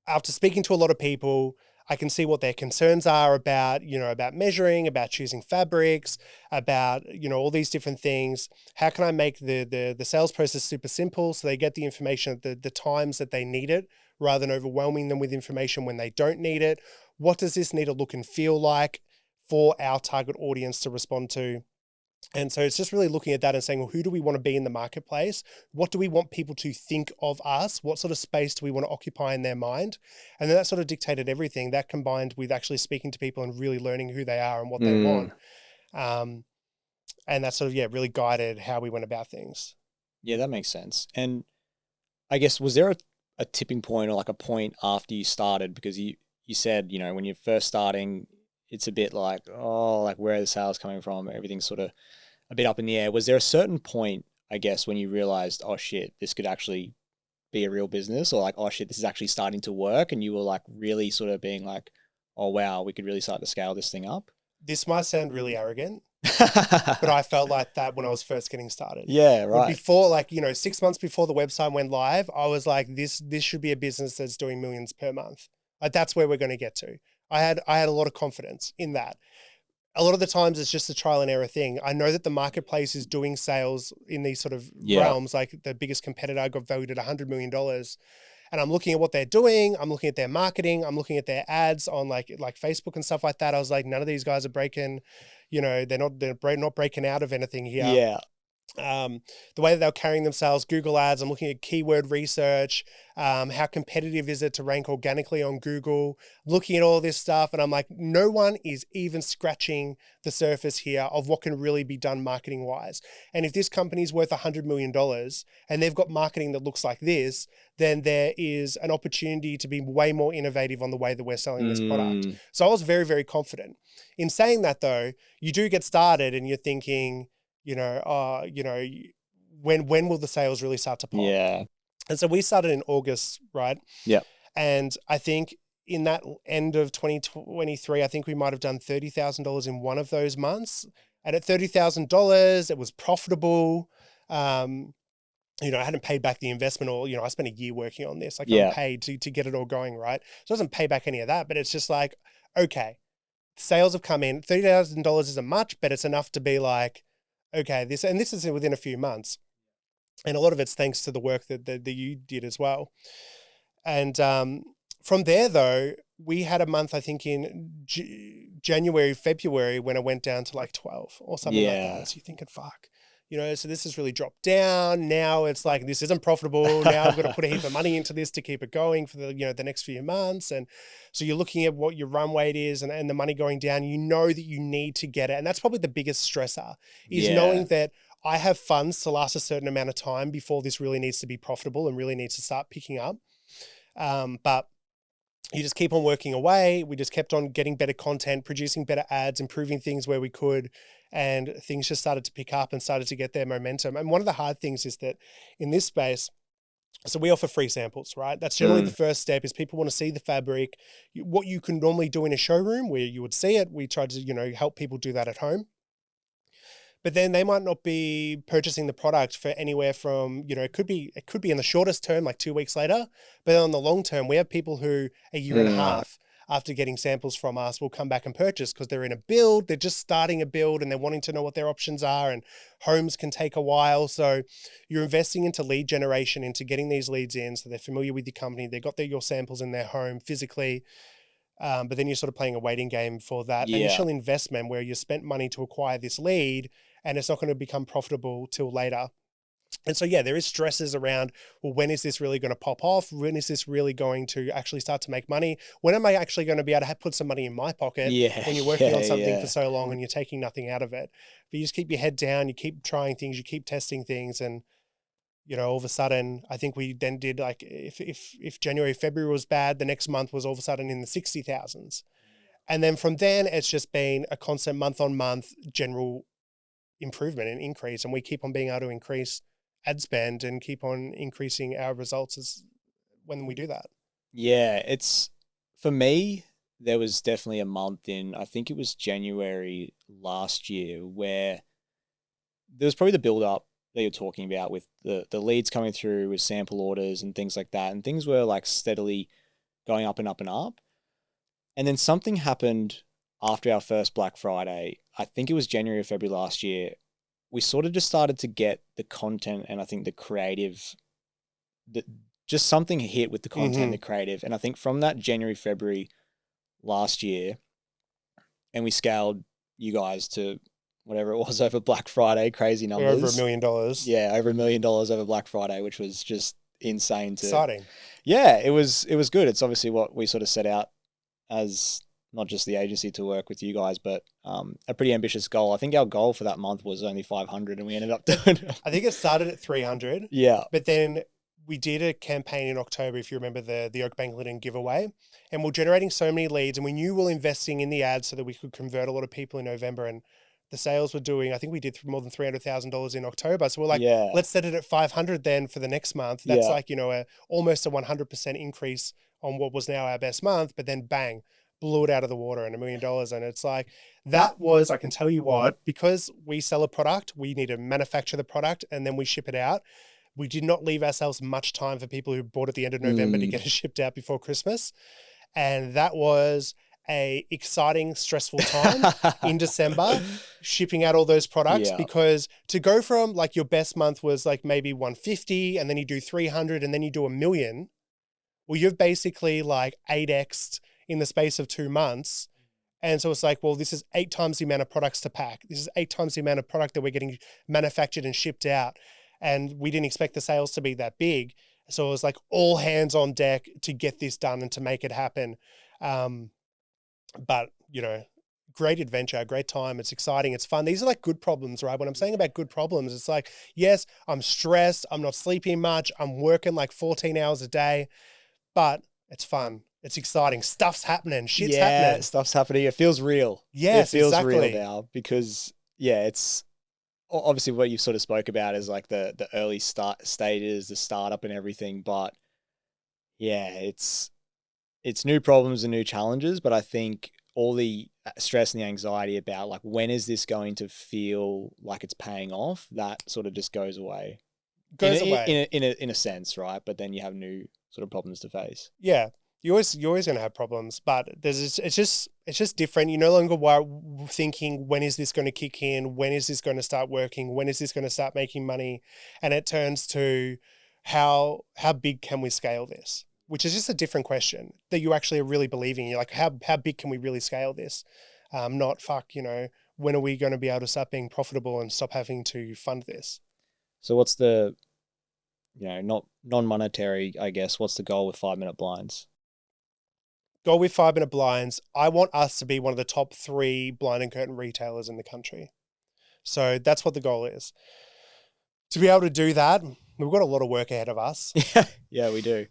after speaking to a lot of people, I can see what their concerns are about, you know, about measuring, about choosing fabrics, about, you know, all these different things. How can I make the sales process super simple so they get the information at the times that they need it, rather than overwhelming them with information when they don't need it? What does this need to look and feel like for our target audience to respond to? And so it's just really looking at that and saying, well, who do we want to be in the marketplace? What do we want people to think of us? What sort of space do we want to occupy in their mind? And then that sort of dictated everything. That combined with actually speaking to people and really learning who they are and what they want. And that sort of, yeah, really guided how we went about things. Yeah, that makes sense. And I guess, was there a tipping point or like a point after you started? Because you said, you know, when you're first starting, it's a bit like, oh, like where are the sales coming from? Everything's sort of a bit up in the air. Was there a certain point, I guess, when you realized, oh shit, this could actually be a real business, or like, oh shit, this is actually starting to work, and you were like really sort of being like, oh wow, we could really start to scale this thing up? This might sound really arrogant, but I felt like that when I was first getting started. Yeah, When right. before, like, you know, 6 months before the website went live, I was like, this should be a business that's doing millions per month. Like, that's where we're going to get to. I had a lot of confidence in that. A lot of the times it's just a trial and error thing. I know that the marketplace is doing sales in these sort of realms. Like the biggest competitor got valued at $100 million. And I'm looking at what they're doing. I'm looking at their marketing. I'm looking at their ads on like Facebook and stuff like that. I was like, none of these guys are breaking, you know, they're not breaking out of anything here. Yeah. The way that they're carrying themselves, Google ads, I'm looking at keyword research, how competitive is it to rank organically on Google, looking at all this stuff. And I'm like, no one is even scratching the surface here of what can really be done marketing wise. And if this company's worth $100 million and they've got marketing that looks like this, then there is an opportunity to be way more innovative on the way that we're selling this product. So I was very, very confident. In saying that though, you do get started and you're thinking, you know, when will the sales really start to pop? Yeah. And so we started in August, right? Yeah. And I think in that end of 2023, I think we might have done $30,000 in one of those months. And at $30,000, it was profitable. You know, I hadn't paid back the investment, or, you know, I spent a year working on this. Like, I'm paid to get it all going, right? So it doesn't pay back any of that, but it's just like, okay, sales have come in. $30,000 isn't much, but it's enough to be like, okay, this is within a few months. And a lot of it's thanks to the work that you did as well. And from there, though, we had a month, I think in January, February, when it went down to like 12 or something like that. So you're thinking, fuck, you know, so this has really dropped down. Now it's like, this isn't profitable. Now I've got to put a heap of money into this to keep it going for the, you know, the next few months. And so you're looking at what your run rate is and the money going down. You know that you need to get it. And that's probably the biggest stressor, is knowing that I have funds to last a certain amount of time before this really needs to be profitable and really needs to start picking up. But you just keep on working away. We just kept on getting better content, producing better ads, improving things where we could, and things just started to pick up and started to get their momentum. And one of the hard things is that in this space, so we offer free samples, right? That's generally the first step, is people want to see the fabric. What you can normally do in a showroom where you would see it, we try to, you know, help people do that at home. But then they might not be purchasing the product for anywhere from, you know, it could be in the shortest term, like 2 weeks later. But on the long term, we have people who a year and a half after getting samples from us will come back and purchase because they're in a build, they're just starting a build and they're wanting to know what their options are, and homes can take a while. So you're investing into lead generation, into getting these leads in so they're familiar with your company, they've got your samples in their home physically. But then you're sort of playing a waiting game for that initial investment where you spent money to acquire this lead and it's not going to become profitable till later. And so, yeah, there is stresses around, well, when is this really going to pop off? When is this really going to actually start to make money? When am I actually going to be able to put some money in my pocket Yeah, when you're working on something for yeah. so long and you're taking nothing out of it? But you just keep your head down, you keep trying things, you keep testing things. And, all of a sudden, I think we then did like, if January, February was bad, the next month was all of a sudden in the 60,000s. And then from then, it's just been a constant month on month general improvement and increase. And we keep on being able to increase ad spend and keep on increasing our results as when we do that. Yeah, it's for me, there was definitely a month in, I think it was January last year, where there was probably the build up that you're talking about with the leads coming through with sample orders and things like that. And things were like steadily going up and up and up. And then something happened after our first Black Friday. I think it was January or February last year. We sort of just started to get the content and I think the creative, just something hit with the content, the creative. And I think from that January, February last year, and we scaled you guys to whatever it was over Black Friday, crazy We're over numbers. $1 million. Yeah, over $1 million over Black Friday, which was just insane to. Exciting. Yeah, it was good. It's obviously what we sort of set out as not just the agency to work with you guys, but a pretty ambitious goal. I think our goal for that month was only 500 and we ended up doing I think it started at 300. Yeah. But then we did a campaign in October, if you remember the Oakbank Linen giveaway, and we're generating so many leads and we knew we were investing in the ads so that we could convert a lot of people in November, and the sales were doing, I think we did more than $300,000 in October. So we're like, let's set it at 500 then for the next month. That's like, almost a 100% increase on what was now our best month, but then bang, blew it out of the water and $1 million. And it's like, that was, I can tell you what, because we sell a product, we need to manufacture the product and then we ship it out. We did not leave ourselves much time for people who bought at the end of November to get it shipped out before Christmas. And that was a exciting, stressful time in December, shipping out all those products, because to go from like your best month was like maybe 150 and then you do 300 and then you do 1 million. Well, you've basically like 8x'd in the space of 2 months. And so it's like, well, this is 8 times the amount of products to pack. This is 8 times the amount of product that we're getting manufactured and shipped out. And we didn't expect the sales to be that big. So it was like all hands on deck to get this done and to make it happen. But, great adventure, great time. It's exciting. It's fun. These are like good problems, right? When I'm saying about good problems, it's like, yes, I'm stressed. I'm not sleeping much. I'm working like 14 hours a day, but it's fun. It's exciting. Stuff's happening. Shit's happening. Stuff's happening. It feels real. Yes, it feels exactly. real now because it's obviously what you sort of spoke about is like the early stages, the startup and everything. But yeah, it's new problems and new challenges. But I think all the stress and the anxiety about like, when is this going to feel like it's paying off? That sort of just goes away. In a sense, right? But then you have new sort of problems to face. Yeah. You're always going to have problems, but it's just different. You're no longer thinking, when is this going to kick in? When is this going to start working? When is this going to start making money? And it turns to how big can we scale this? Which is just a different question that you actually are really believing. You're like, how big can we really scale this? Not when are we going to be able to start being profitable and stop having to fund this? So what's the, not non-monetary, I guess, what's the goal with 5-minute blinds? Goal with 5-minute blinds, I want us to be one of the top 3 blind and curtain retailers in the country. So that's what the goal is. To be able to do that, we've got a lot of work ahead of us. Yeah, we do.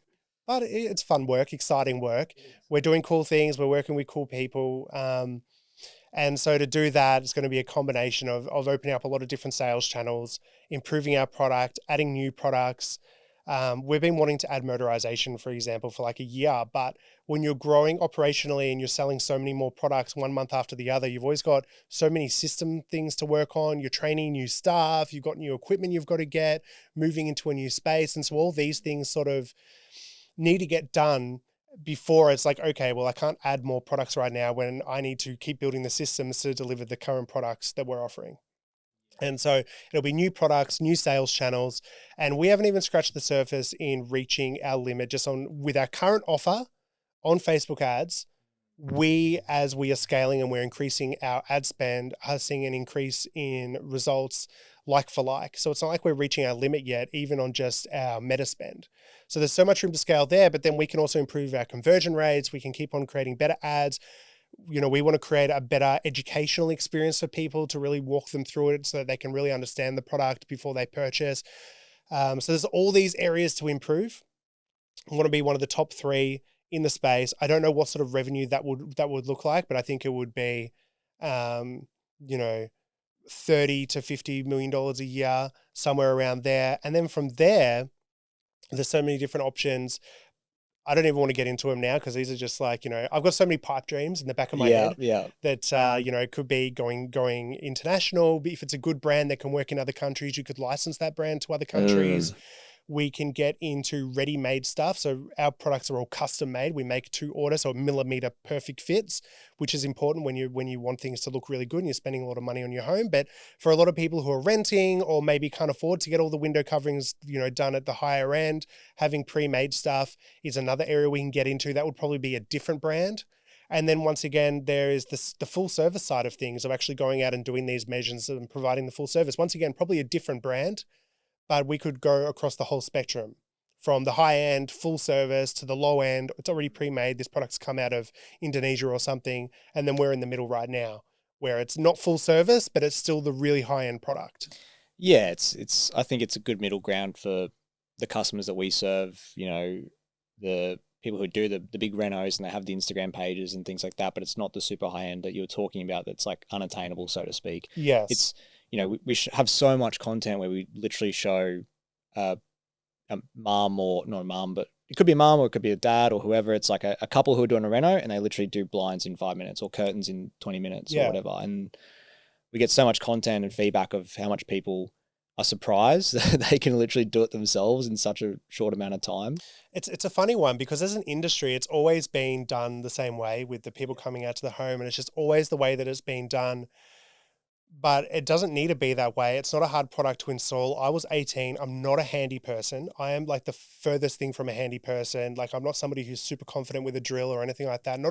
But it's fun work, exciting work. We're doing cool things. We're working with cool people. And so to do that, it's going to be a combination of opening up a lot of different sales channels, improving our product, adding new products. We've been wanting to add motorization, for example, for like a year. But when you're growing operationally and you're selling so many more products one month after the other, you've always got so many system things to work on. You're training new staff. You've got new equipment you've got to get, moving into a new space. And so all these things sort of need to get done before it's like, okay, well, I can't add more products right now when I need to keep building the systems to deliver the current products that we're offering. And so it'll be new products, new sales channels, and we haven't even scratched the surface in reaching our limit just with our current offer on Facebook ads. As we are scaling and we're increasing our ad spend, are seeing an increase in results like for like. So it's not like we're reaching our limit yet, even on just our meta spend. So there's so much room to scale there, but then we can also improve our conversion rates. We can keep on creating better ads. We want to create a better educational experience for people to really walk them through it so that they can really understand the product before they purchase. So there's all these areas to improve. I want to be one of the top 3 in the space. I don't know what sort of revenue that would look like, but I think it would be, $30 to $50 million a year, somewhere around there. And then from there, there's so many different options. I don't even want to get into them now because these are just like, I've got so many pipe dreams in the back of my head that, it could be going international. But if it's a good brand that can work in other countries, you could license that brand to other countries. We can get into ready-made stuff. So our products are all custom made. We make to order, so millimeter perfect fits, which is important when you want things to look really good and you're spending a lot of money on your home. But for a lot of people who are renting or maybe can't afford to get all the window coverings, done at the higher end, having pre-made stuff is another area we can get into. That would probably be a different brand. And then once again, there is the full service side of things, of actually going out and doing these measures and providing the full service. Once again, probably a different brand, but we could go across the whole spectrum from the high end, full service, to the low end. It's already pre-made. This product's come out of Indonesia or something. And then we're in the middle right now where it's not full service, but it's still the really high end product. Yeah, I think it's a good middle ground for the customers that we serve, the people who do the big renos and they have the Instagram pages and things like that, but it's not the super high end that you're talking about that's like unattainable, so to speak. Yes. It's, we have so much content where we literally show a mom, or not a mom, but it could be a mom or it could be a dad or whoever. It's like a couple who are doing a reno and they literally do blinds in 5 minutes or curtains in 20 minutes or whatever. And we get so much content and feedback of how much people are surprised that they can literally do it themselves in such a short amount of time. It's a funny one because as an industry, it's always been done the same way with the people coming out to the home, and it's just always the way that it's been done. But it doesn't need to be that way. It's not a hard product to install. I was 18. I'm not a handy person. I am like the furthest thing from a handy person. Like I'm not somebody who's super confident with a drill or anything like that.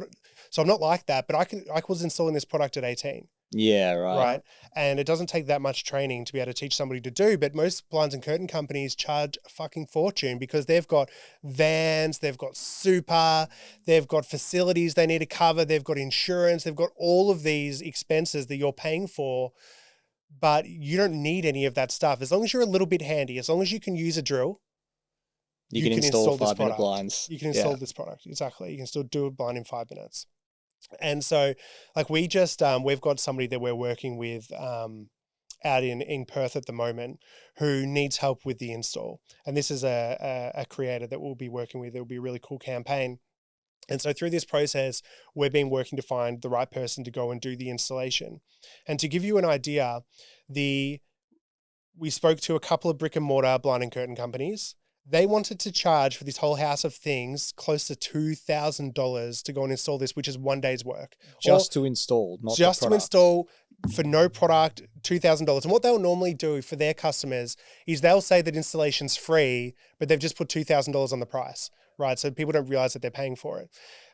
So I'm not like that, but I was installing this product at 18. Yeah, right. And it doesn't take that much training to be able to teach somebody to do, but most blinds and curtain companies charge a fucking fortune because they've got vans, they've got super, they've got facilities they need to cover, they've got insurance, they've got all of these expenses that you're paying for, but you don't need any of that stuff. As long as you're a little bit handy, as long as you can use a drill, you can install 5-minute blinds. You can install this product. Exactly. You can still do a blind in 5 minutes. And so like we just, we've got somebody that we're working with out in Perth at the moment who needs help with the install. And this is a creator that we'll be working with. It'll be a really cool campaign. And so through this process, we've been working to find the right person to go and do the installation. And to give you an idea, we spoke to a couple of brick and mortar blind and curtain companies. They wanted to charge for this whole house of things close to $2,000 to go and install this, which is 1 day's work. Just to install, not just to install for no product, $2,000. And what they'll normally do for their customers is they'll say that installation's free, but they've just put $2,000 on the price, right? So people don't realize that they're paying for it.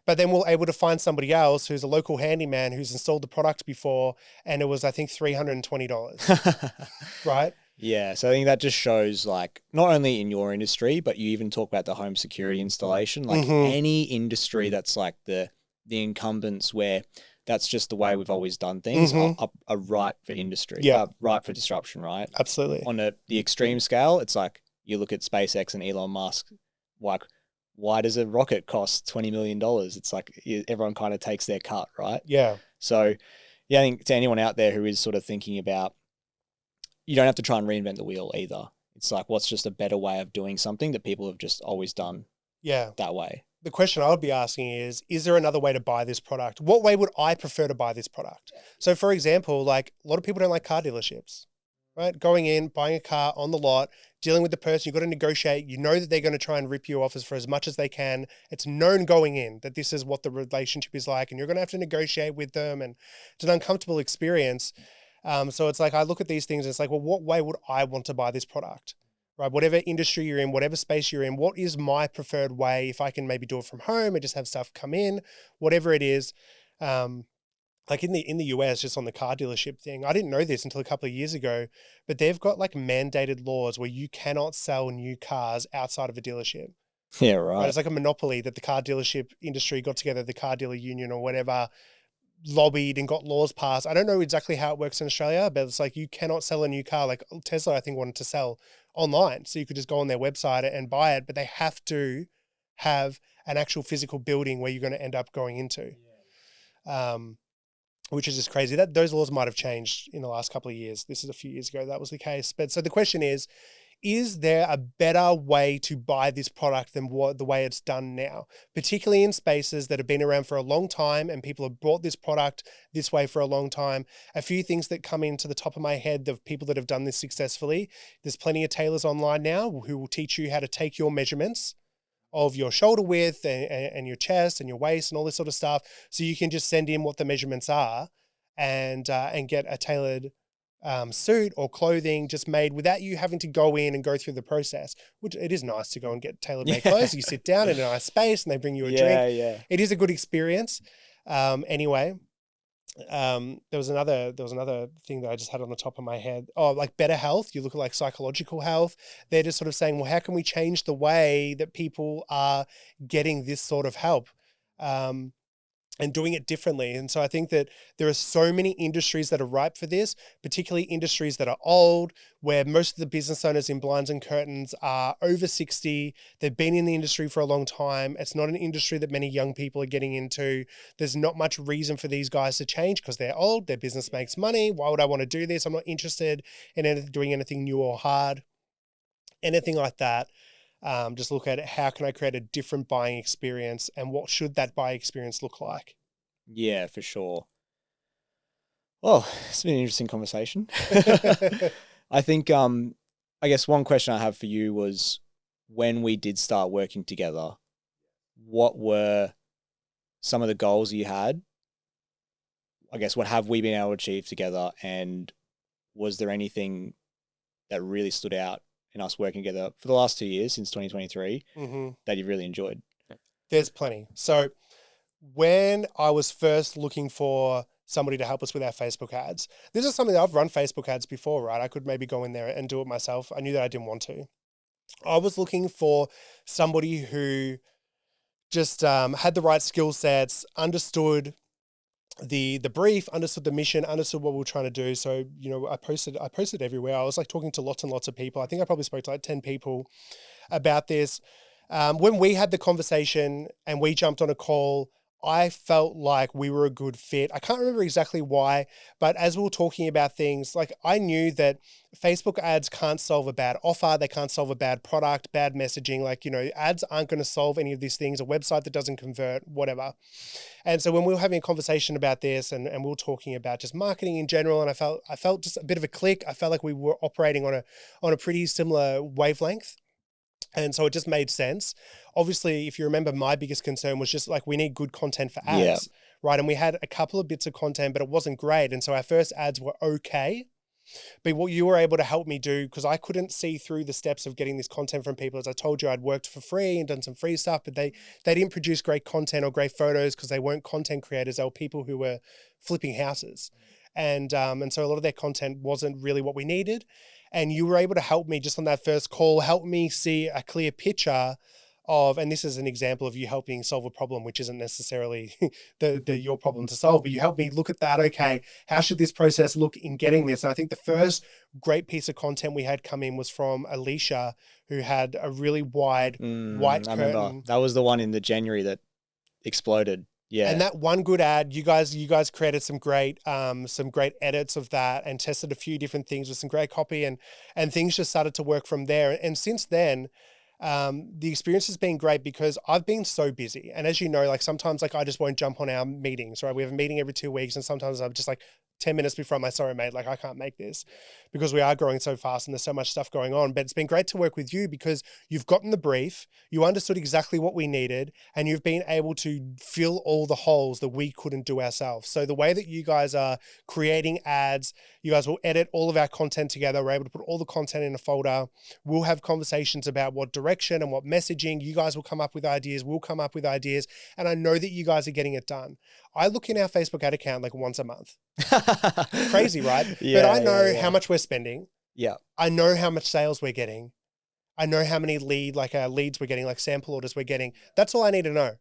But then we're able to find somebody else who's a local handyman who's installed the product before, and it was, I think, $320, right? Yeah, so I think that just shows like not only in your industry, but you even talk about the home security installation, like any industry that's like the incumbents where that's just the way we've always done things are ripe for industry, ripe for disruption, right? Absolutely. On the extreme scale, it's like you look at SpaceX and Elon Musk, like why does a rocket cost $20 million? It's like everyone kind of takes their cut, right? Yeah. So yeah, I think to anyone out there who is sort of thinking about, you don't have to try and reinvent the wheel either. It's like, what's just a better way of doing something that people have just always done that way? The question I would be asking is there another way to buy this product? What way would I prefer to buy this product? So for example, like a lot of people don't like car dealerships, right? Going in, buying a car on the lot, dealing with the person, you've got to negotiate. You know that they're going to try and rip you off for as much as they can. It's known going in that this is what the relationship is like, and you're going to have to negotiate with them, and it's an uncomfortable experience. So it's like, I look at these things and it's like, well, what way would I want to buy this product, right? Whatever industry you're in, whatever space you're in, what is my preferred way? If I can maybe do it from home and just have stuff come in, whatever it is, like in the US, just on the car dealership thing, I didn't know this until a couple of years ago, but they've got like mandated laws where you cannot sell new cars outside of a dealership. Yeah, Right. right. It's like a monopoly that the car dealership industry got together, the car dealer union or whatever, lobbied and got laws passed. I don't know exactly how it works in Australia, but it's like you cannot sell a new car. Like Tesla, I think, wanted to sell online. So you could just go on their website and buy it, but they have to have an actual physical building where you're going to end up going into. Which is just crazy. That those laws might have changed in the last couple of years. This is a few years ago that was the case. But so the question is there a better way to buy this product than the way it's done now, particularly in spaces that have been around for a long time and people have bought this product this way for a long time? A few things that come into the top of my head of people that have done this successfully. There's plenty of tailors online now who will teach you how to take your measurements of your shoulder width and your chest and your waist and all this sort of stuff. So you can just send in what the measurements are and get a tailored suit or clothing just made without you having to go in and go through the process, which it is nice to go and get tailored made clothes. You sit down in a nice space and they bring you a drink. Yeah. It is a good experience. Anyway, there was another thing that I just had on the top of my head. Oh, like better health. You look at like psychological health. They're just sort of saying, well, how can we change the way that people are getting this sort of help? And doing it differently. And so I think that there are so many industries that are ripe for this, particularly industries that are old, where most of the business owners in blinds and curtains are over 60. They've been in the industry for a long time. It's not an industry that many young people are getting into. There's not much reason for these guys to change because they're old, their business makes money. Why would I want to do this? I'm not interested in doing anything new or hard, anything like that. Just look at it. How can I create a different buying experience and what should that buying experience look like? Yeah, for sure. Well, it's been an interesting conversation. I think, I guess one question I have for you was when we did start working together, what were some of the goals you had? I guess what have we been able to achieve together? And was there anything that really stood out in us working together for the last 2 years since 2023 that you really enjoyed? There's plenty. So when I was first looking for somebody to help us with our Facebook ads, this is something that I've run Facebook ads before, right? I could maybe go in there and do it myself. I knew that I didn't want to. I was looking for somebody who just had the right skill sets, understood the brief, understood the mission, understood what we were trying to do. So, I posted everywhere. I was like talking to lots and lots of people. I think I probably spoke to like 10 people about this. When we had the conversation and we jumped on a call, I felt like we were a good fit. I can't remember exactly why, but as we were talking about things, like I knew that Facebook ads can't solve a bad offer. They can't solve a bad product, bad messaging. Like, ads aren't going to solve any of these things, a website that doesn't convert, whatever. And so when we were having a conversation about this and we were talking about just marketing in general, and I felt just a bit of a click. I felt like we were operating on a pretty similar wavelength. And so it just made sense. Obviously, if you remember, my biggest concern was just like we need good content for ads, right? And we had a couple of bits of content, but it wasn't great. And so our first ads were okay. But what you were able to help me do, because I couldn't see through the steps of getting this content from people, as I told you, I'd worked for free and done some free stuff, but they didn't produce great content or great photos because they weren't content creators. They were people who were flipping houses. And so a lot of their content wasn't really what we needed. And you were able to help me just on that first call, help me see a clear picture of, and this is an example of you helping solve a problem, which isn't necessarily your problem to solve, but you helped me look at that. Okay, how should this process look in getting this? And I think the first great piece of content we had come in was from Alicia, who had a really wide white curtain. I remember that was the one in the January that exploded. Yeah. And that one good ad, you guys created some great edits of that and tested a few different things with some great copy and things just started to work from there. And since then, the experience has been great because I've been so busy. And as you know, like sometimes like I just won't jump on our meetings, right? We have a meeting every 2 weeks and sometimes I'm just like 10 minutes before I'm like, sorry, mate, like I can't make this because we are growing so fast and there's so much stuff going on. But it's been great to work with you because you've gotten the brief, you understood exactly what we needed, and you've been able to fill all the holes that we couldn't do ourselves. So the way that you guys are creating ads, You guys will edit all of our content together. We're able to put all the content in a folder. We'll have conversations about what direction and what messaging. You guys will come up with ideas. We'll come up with ideas. And I know that you guys are getting it done. I look in our Facebook ad account like once a month. Crazy, right? Yeah, but I know yeah. how much we're spending. Yeah. I know how much sales we're getting. I know how many leads we're getting, like sample orders we're getting. That's all I need to know.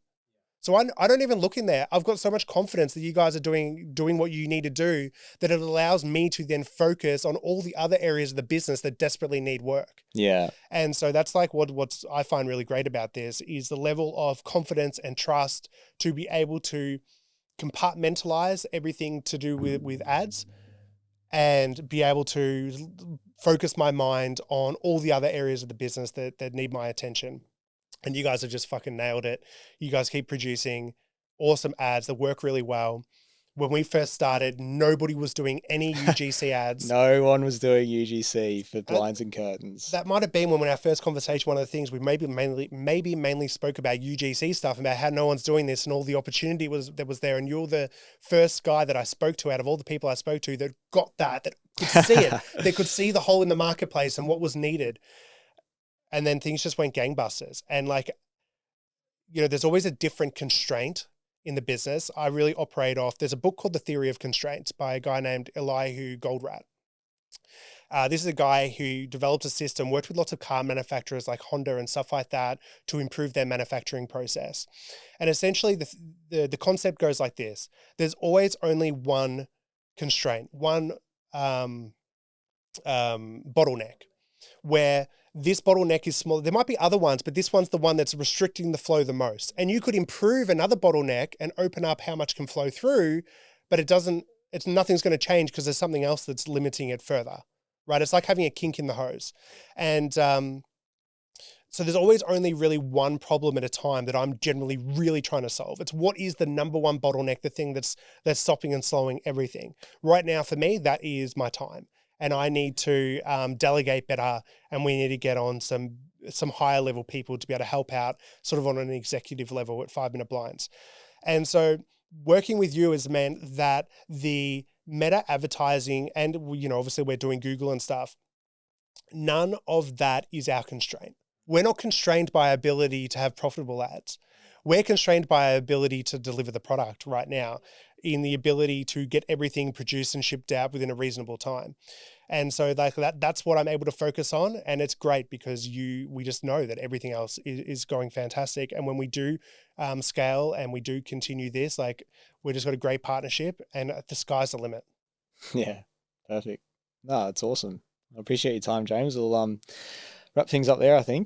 So I don't even look in there. I've got so much confidence that you guys are doing what you need to do, that it allows me to then focus on all the other areas of the business that desperately need work. Yeah. And so that's like what's I find really great about this is the level of confidence and trust to be able to compartmentalize everything to do with ads and be able to focus my mind on all the other areas of the business that need my attention. And you guys have just fucking nailed it. You guys keep producing awesome ads that work really well. When we first started, nobody was doing any UGC ads. No one was doing UGC for blinds and curtains. That might have been when our first conversation, one of the things we maybe mainly spoke about UGC stuff, about how no one's doing this and all the opportunity that was there. And you're the first guy that I spoke to out of all the people I spoke to that got that could see it. They could see the hole in the marketplace and what was needed. And then things just went gangbusters. And like, there's always a different constraint in the business. I really operate off, there's a book called The Theory of Constraints by a guy named Elihu Goldratt. This is a guy who developed a system, worked with lots of car manufacturers like Honda and stuff like that to improve their manufacturing process. And essentially the concept goes like this. There's always only one constraint, one bottleneck, where this bottleneck is small. There might be other ones, but this one's the one that's restricting the flow the most. And you could improve another bottleneck and open up how much can flow through, but nothing's going to change because there's something else that's limiting it further, right? It's like having a kink in the hose. And so there's always only really one problem at a time that I'm generally really trying to solve. It's what is the number one bottleneck, the thing that's stopping and slowing everything. Right now for me, that is my time. And I need to delegate better, and we need to get on some higher level people to be able to help out sort of on an executive level at 5 Minute Blinds. And so working with you has meant that the meta advertising and, obviously we're doing Google and stuff, none of that is our constraint. We're not constrained by our ability to have profitable ads. We're constrained by our ability to deliver the product right now, in the ability to get everything produced and shipped out within a reasonable time. And so that's what I'm able to focus on. And it's great because we just know that everything else is going fantastic. And when we do scale and we do continue this, like we just got a great partnership and the sky's the limit. Yeah, perfect. No, it's awesome. I appreciate your time, James. We'll wrap things up there, I think.